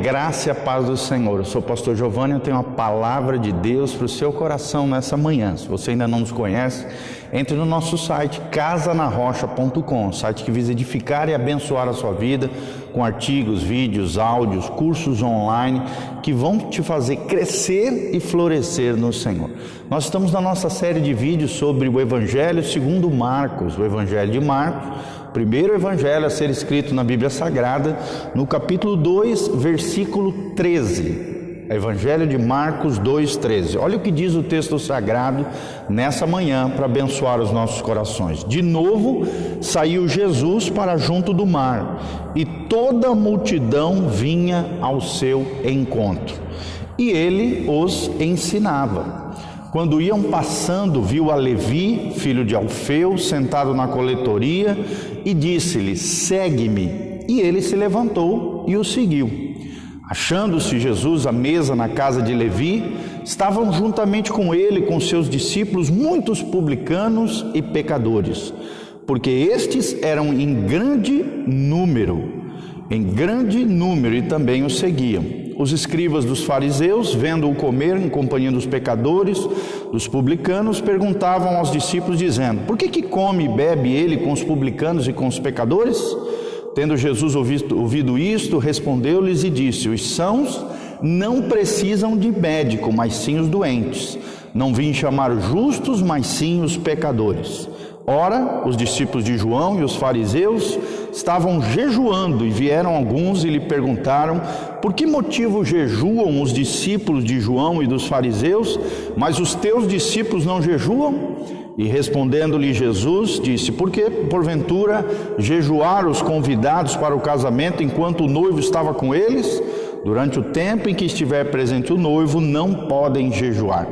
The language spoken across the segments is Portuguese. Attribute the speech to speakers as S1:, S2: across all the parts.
S1: graça e a paz do Senhor. Eu sou o pastor Giovanni, eu tenho uma palavra de Deus para o seu coração nessa manhã. Se você ainda não nos conhece, entre no nosso site casanarrocha.com, site que visa edificar e abençoar a sua vida com artigos, vídeos, áudios, cursos online que vão te fazer crescer e florescer no Senhor. Nós estamos na nossa série de vídeos sobre o Evangelho segundo Marcos, o Evangelho de Marcos, primeiro evangelho a ser escrito na Bíblia Sagrada, no capítulo 2, versículo 13. Evangelho de Marcos 2:13. Olha o que diz o texto sagrado nessa manhã para abençoar os nossos corações. De novo saiu Jesus para junto do mar, e toda a multidão vinha ao seu encontro, e ele os ensinava. Quando iam passando, viu a Levi, filho de Alfeu, sentado na coletoria, e disse-lhe: segue-me. E ele se levantou e o seguiu. Achando-se Jesus à mesa na casa de Levi, estavam juntamente com ele, com seus discípulos, muitos publicanos e pecadores, porque estes eram em grande número, e também o seguiam. Os escribas dos fariseus, vendo-o comer em companhia dos pecadores, dos publicanos, perguntavam aos discípulos, dizendo: por que come e bebe ele com os publicanos e com os pecadores? Tendo Jesus ouvido isto, respondeu-lhes e disse: os sãos não precisam de médico, mas sim os doentes. Não vim chamar os justos, mas sim os pecadores. Ora, os discípulos de João e os fariseus estavam jejuando, e vieram alguns e lhe perguntaram: por que motivo jejuam os discípulos de João e dos fariseus, mas os teus discípulos não jejuam? E respondendo-lhe Jesus, disse: porque porventura jejuaram os convidados para o casamento enquanto o noivo estava com eles? Durante o tempo em que estiver presente o noivo, não podem jejuar.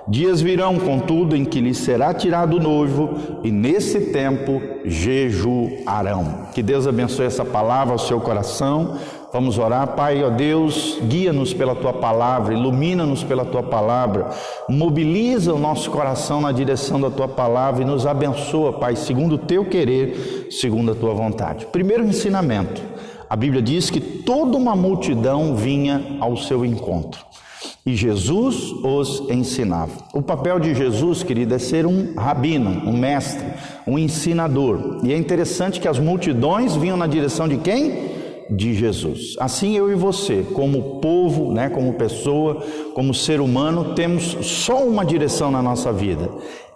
S1: Dias virão, contudo, em que lhes será tirado o noivo, e nesse tempo jejuarão. Que Deus abençoe essa palavra ao seu coração. Vamos orar. Pai, ó Deus, guia-nos pela Tua palavra, ilumina-nos pela Tua palavra, mobiliza o nosso coração na direção da Tua palavra e nos abençoa, Pai, segundo o Teu querer, segundo a Tua vontade. Primeiro ensinamento. A Bíblia diz que toda uma multidão vinha ao seu encontro e Jesus os ensinava. O papel de Jesus, querido, é ser um rabino, um mestre, um ensinador. E é interessante que as multidões vinham na direção de quem? De Jesus. Assim eu e você, como povo, como pessoa, como ser humano, temos só uma direção na nossa vida: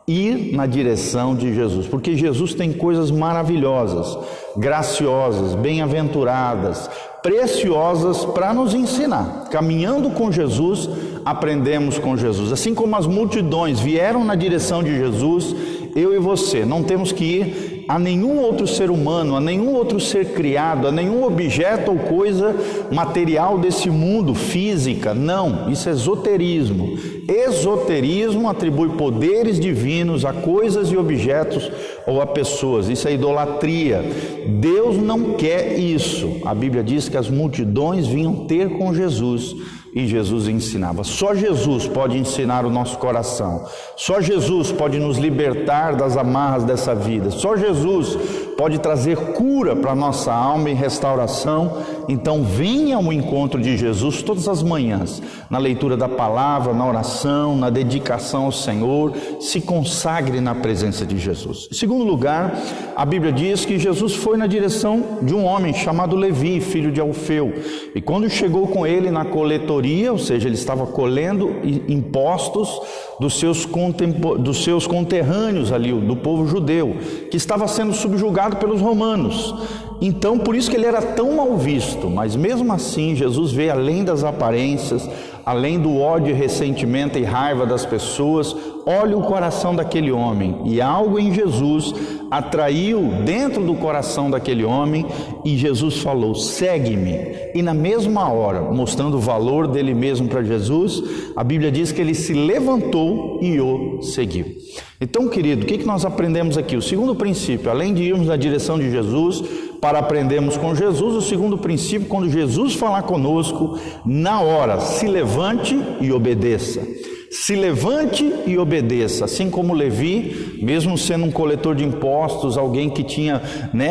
S1: ir na direção de Jesus, porque Jesus tem coisas maravilhosas, graciosas, bem-aventuradas, preciosas para nos ensinar. Caminhando com Jesus, aprendemos com Jesus. Assim como as multidões vieram na direção de Jesus, eu e você não temos que ir a nenhum outro ser humano, a nenhum outro ser criado, a nenhum objeto ou coisa material desse mundo, física. Não, isso é esoterismo. Esoterismo atribui poderes divinos a coisas e objetos ou a pessoas. Isso é idolatria. Deus não quer isso. A Bíblia diz que as multidões vinham ter com Jesus e Jesus ensinava. Só Jesus pode ensinar o nosso coração. Só Jesus pode nos libertar das amarras dessa vida. Só Jesus pode trazer cura para a nossa alma e restauração. Então venha ao encontro de Jesus todas as manhãs, na leitura da palavra, na oração, na dedicação ao Senhor. Se consagre na presença de Jesus. Em segundo lugar, a Bíblia diz que Jesus foi na direção de um homem chamado Levi, filho de Alfeu. E quando chegou com ele na coletoria, ou seja, ele estava colhendo impostos dos seus conterrâneos ali, do povo judeu, que estava sendo subjugado pelos romanos. Então, por isso que ele era tão mal visto. Mas mesmo assim, Jesus vê além das aparências, além do ódio, ressentimento e raiva das pessoas. Olha o coração daquele homem, e algo em Jesus atraiu dentro do coração daquele homem, e Jesus falou: segue-me. E na mesma hora, mostrando o valor dele mesmo para Jesus, a Bíblia diz que ele se levantou e o seguiu. Então, querido, o que nós aprendemos aqui? O segundo princípio, além de irmos na direção de Jesus para aprendermos com Jesus, o segundo princípio, quando Jesus falar conosco, na hora, se levante e obedeça. Se levante e obedeça, assim como Levi, mesmo sendo um coletor de impostos, alguém que tinha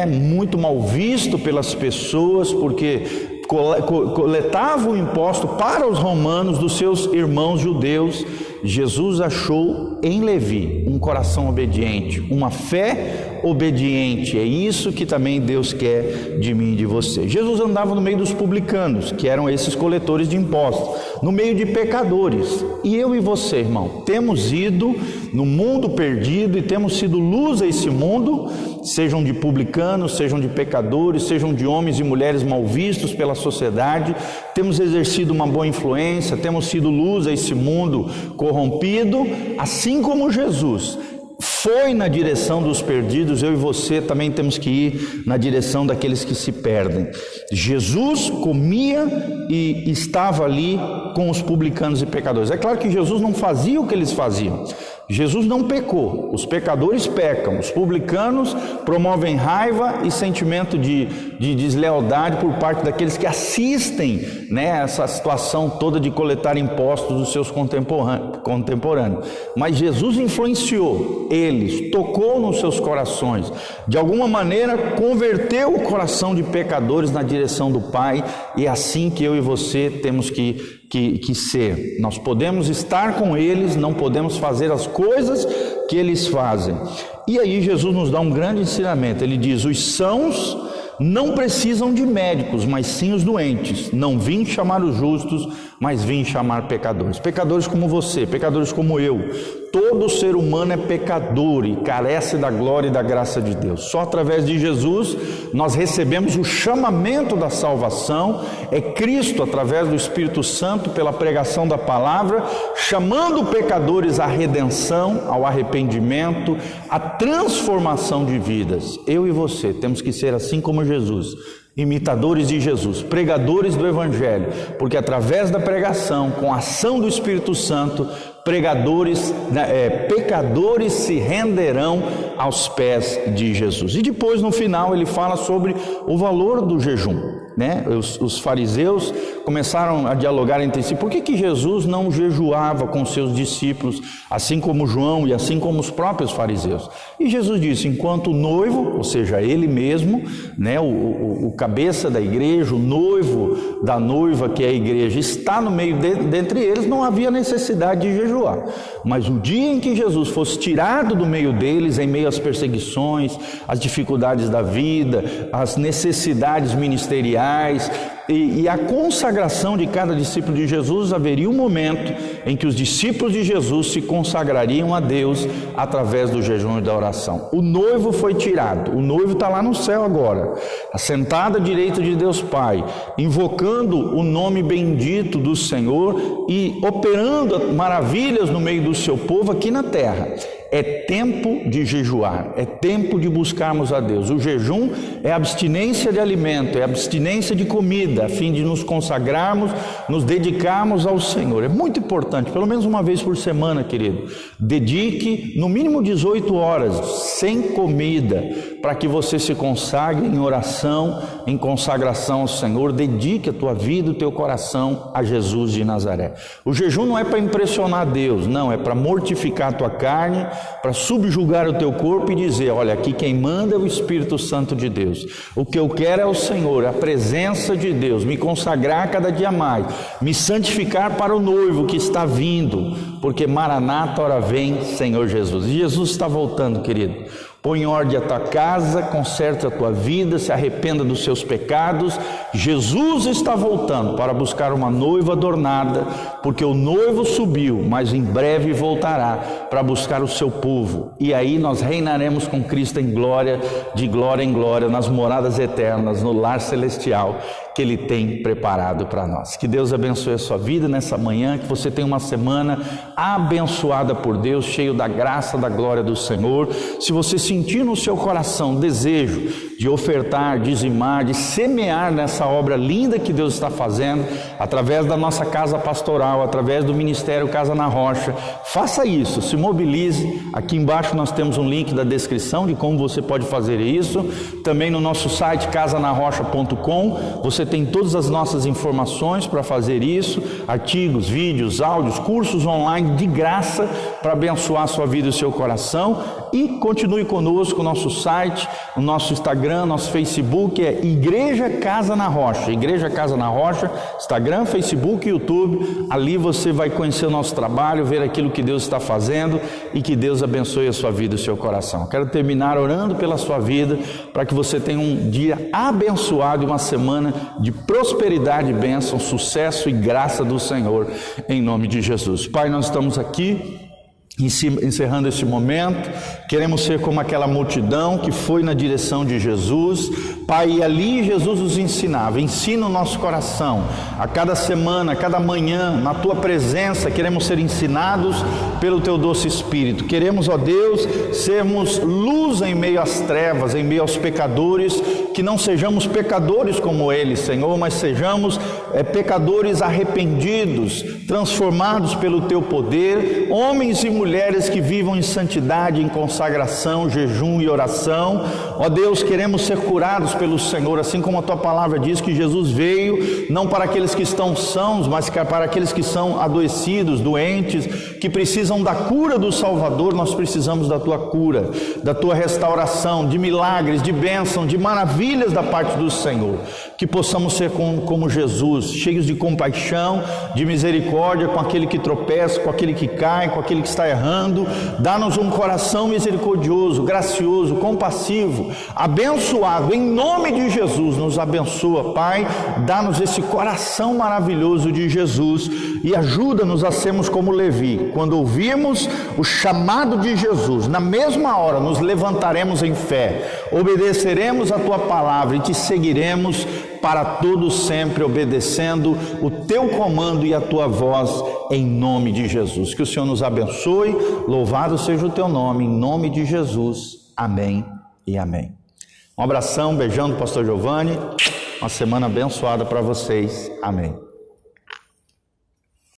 S1: muito mal visto pelas pessoas, porque coletava o imposto para os romanos dos seus irmãos judeus, Jesus achou em Levi um coração obediente, uma fé obediente. É isso que também Deus quer de mim e de você. Jesus andava no meio dos publicanos, que eram esses coletores de impostos, no meio de pecadores. E eu e você, irmão, temos ido no mundo perdido e temos sido luz a esse mundo, sejam de publicanos, sejam de pecadores, sejam de homens e mulheres mal vistos pela sociedade. Temos exercido uma boa influência, temos sido luz a esse mundo corrompido, assim como Jesus foi na direção dos perdidos. Eu e você também temos que ir na direção daqueles que se perdem. Jesus comia e estava ali com os publicanos e pecadores. É claro que Jesus não fazia o que eles faziam. Jesus não pecou, os pecadores pecam, os publicanos promovem raiva e sentimento de deslealdade por parte daqueles que assistem, né, essa situação toda de coletar impostos dos seus contemporâneos. Mas Jesus influenciou eles, tocou nos seus corações, de alguma maneira converteu o coração de pecadores na direção do Pai, e é assim que eu e você temos que ser. Nós podemos estar com eles, não podemos fazer as coisas que eles fazem. E aí Jesus nos dá um grande ensinamento. Ele diz: os sãos não precisam de médicos, mas sim os doentes. Não vim chamar os justos, mas vim chamar pecadores. Pecadores como você, pecadores como eu. Todo ser humano é pecador e carece da glória e da graça de Deus. Só através de Jesus nós recebemos o chamamento da salvação. É Cristo, através do Espírito Santo, pela pregação da palavra, chamando pecadores à redenção, ao arrependimento, à transformação de vidas. Eu e você temos que ser assim como Jesus, imitadores de Jesus, pregadores do Evangelho, porque através da pregação, com a ação do Espírito Santo, pecadores se renderão aos pés de Jesus. E depois, no final, ele fala sobre o valor do jejum, né? Os fariseus começaram a dialogar entre si. Por que Jesus não jejuava com seus discípulos, assim como João e assim como os próprios fariseus? E Jesus disse: enquanto o noivo, ou seja, ele mesmo, né, o cabeça da igreja, o noivo da noiva, que é a igreja, está no meio dentre eles, não havia necessidade de jejuar. Mas o dia em que Jesus fosse tirado do meio deles, em meio às perseguições, às dificuldades da vida, às necessidades ministeriais e a consagração de cada discípulo de Jesus, haveria um momento em que os discípulos de Jesus se consagrariam a Deus através do jejum e da oração. O noivo foi tirado, o noivo está lá no céu agora, assentado à direita de Deus Pai, invocando o nome bendito do Senhor e operando maravilhas no meio do seu povo aqui na terra. É tempo de jejuar, é tempo de buscarmos a Deus. O jejum é abstinência de alimento, é abstinência de comida, a fim de nos consagrarmos, nos dedicarmos ao Senhor. É muito importante, pelo menos uma vez por semana, querido. Dedique no mínimo 18 horas, sem comida, para que você se consagre em oração, em consagração ao Senhor. Dedique a tua vida, o teu coração a Jesus de Nazaré. O jejum não é para impressionar Deus, não, é para mortificar a tua carne, para subjugar o teu corpo e dizer: olha, aqui quem manda é o Espírito Santo de Deus. O que eu quero é o Senhor, a presença de Deus, me consagrar cada dia mais, me santificar para o noivo que está vindo, porque Maranata, ora vem, Senhor Jesus. E Jesus está voltando, querido. Põe em ordem a tua casa, conserte a tua vida, se arrependa dos seus pecados. Jesus está voltando para buscar uma noiva adornada, porque o noivo subiu, mas em breve voltará para buscar o seu povo. E aí nós reinaremos com Cristo em glória, de glória em glória, nas moradas eternas, no lar celestial que Ele tem preparado para nós. Que Deus abençoe a sua vida nessa manhã, que você tenha uma semana abençoada por Deus, cheio da graça, da glória do Senhor. Se você sentir no seu coração desejo de ofertar, dizimar, de semear nessa obra linda que Deus está fazendo, através da nossa casa pastoral, através do Ministério Casa na Rocha, faça isso, se mobilize. Aqui embaixo nós temos um link da descrição de como você pode fazer isso. Também no nosso site casanarrocha.com você tem todas as nossas informações para fazer isso, artigos, vídeos, áudios, cursos online de graça para abençoar a sua vida e o seu coração. E continue conosco, nosso site, o nosso Instagram, nosso Facebook é Igreja Casa na Rocha. Igreja Casa na Rocha, Instagram, Facebook e YouTube. Ali você vai conhecer o nosso trabalho, ver aquilo que Deus está fazendo e que Deus abençoe a sua vida e o seu coração. Quero terminar orando pela sua vida, para que você tenha um dia abençoado e uma semana de prosperidade, bênção, sucesso e graça do Senhor, em nome de Jesus. Pai, nós estamos aqui encerrando esse momento, queremos ser como aquela multidão que foi na direção de Jesus, Pai, e ali Jesus nos ensinava. Ensina o nosso coração, a cada semana, a cada manhã, na Tua presença, queremos ser ensinados pelo Teu doce Espírito. Queremos, ó Deus, sermos luz em meio às trevas, em meio aos pecadores, que não sejamos pecadores como eles, Senhor, mas sejamos pecadores arrependidos, transformados pelo Teu poder, homens e mulheres que vivam em santidade, em consagração, jejum e oração. Ó Deus, queremos ser curados pelo Senhor, assim como a Tua palavra diz que Jesus veio, não para aqueles que estão sãos, mas para aqueles que são adoecidos, doentes, que precisam da cura do Salvador. Nós precisamos da Tua cura, da Tua restauração, de milagres, de bênção, de maravilhas da parte do Senhor. Que possamos ser como Jesus, cheios de compaixão, de misericórdia com aquele que tropeça, com aquele que cai, com aquele que está errando. Dá-nos um coração misericordioso, gracioso, compassivo, abençoado, em nome de Jesus. Nos abençoa, Pai, dá-nos esse coração maravilhoso de Jesus e ajuda-nos a sermos como Levi. Quando ouvirmos o chamado de Jesus, na mesma hora nos levantaremos em fé, obedeceremos a Tua palavra e Te seguiremos para todos sempre, obedecendo o Teu comando e a Tua voz, em nome de Jesus. Que o Senhor nos abençoe, louvado seja o Teu nome, em nome de Jesus, amém e amém. Um abração, beijando o pastor Giovanni, uma semana abençoada para vocês, amém.